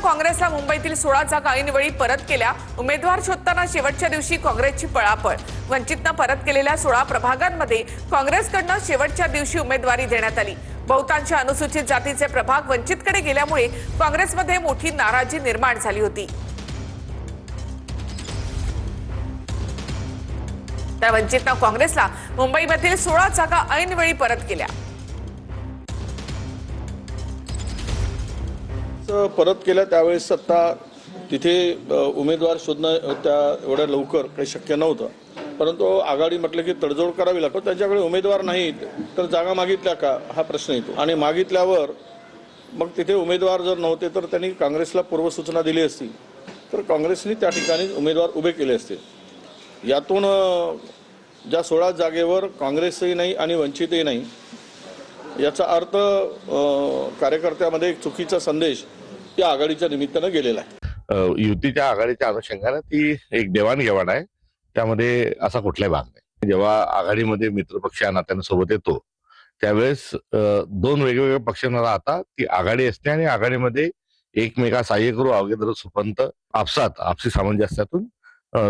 काँग्रेसला मुंबईतील 16 जागा ऐनवेळी परत केल्या। उमेदवार शोधताना शेवटच्या दिवशी काँग्रेसची पळापळ। वंचितनं परत केलेल्या 16 प्रभागांमध्ये काँग्रेसकडनं शेवटच्या दिवशी उमेदवारी देण्यात आली। बहुतांश अनुसूचित जातीचे प्रभाग वंचितकडे गेल्यामुळे काँग्रेसमध्ये मोठी नाराजी निर्माण झाली होती। तर वंचितनं काँग्रेसला मुंबईमधील 16 जागा ऐनवेळी परत केल्या। परत केल्या त्यावेळेस आता तिथे उमेदवार शोधणं त्या एवढ्या लवकर काही शक्य नव्हतं, परंतु आघाडी म्हटलं की तडजोड करावी लागतो। त्यांच्याकडे उमेदवार नाहीत तर जागा मागितल्या का हा प्रश्न येतो आणि मागितल्यावर मग तिथे उमेदवार जर नव्हते तर त्यांनी काँग्रेसला पूर्वसूचना दिली असती तर काँग्रेसने त्या ठिकाणी उमेदवार उभे केले असते। यातून ज्या 16 जागेवर काँग्रेसही नाही आणि वंचितही नाही याचा अर्थ कार्यकर्त्यामध्ये एक चुकीचा संदेश या आघाडीच्या निमित्तानं गेलेला आहे। युतीच्या आघाडीच्या अनुषंगाने ती एक देवाणघेवाण आहे, त्यामध्ये असा कुठलाही भाग नाही। जेव्हा आघाडीमध्ये मित्रपक्ष या नात्यानं सोबत येतो त्यावेळेस दोन वेगवेगळ्या पक्षांना राहता ती आघाडी असते आणि आघाडीमध्ये एकमेका सहाय्य करू अवघे धरू सुपंत आपसात आपसी सामंजस्यातून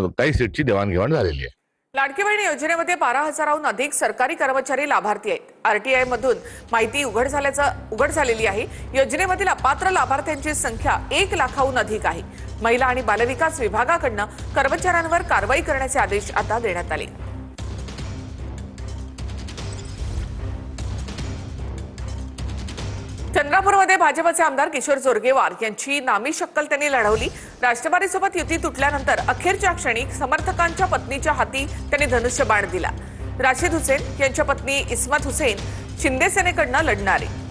काही सीटची देवाणघेवाण झालेली आहे। लाडकी बहीण योजनेमध्ये 12,000हून अधिक सरकारी कर्मचारी लाभार्थी आहेत। आरटीआय मधून माहिती उघड झालेली आहे। योजनेमधील अपात्र लाभार्थ्यांची संख्या 1 लाखाहून अधिक आहे। महिला आणि बालविकास विभागाकडून कर्मचाऱ्यांवर कारवाई करण्याचे आदेश आता देण्यात आले। चंद्रपूरमध्ये भाजपचे आमदार किशोर जोरगेवार यांची नामी शक्कल त्यांनी लढवली। राष्ट्रवादीसोबत युती तुटल्यानंतर अखेरच्या क्षणी समर्थकांच्या पत्नीच्या हाती त्यांनी धनुष्यबाण दिला। राशिद हुसेन यांच्या पत्नी इस्मत हुसेन शिंदे सेनेकडून लढणार आहे।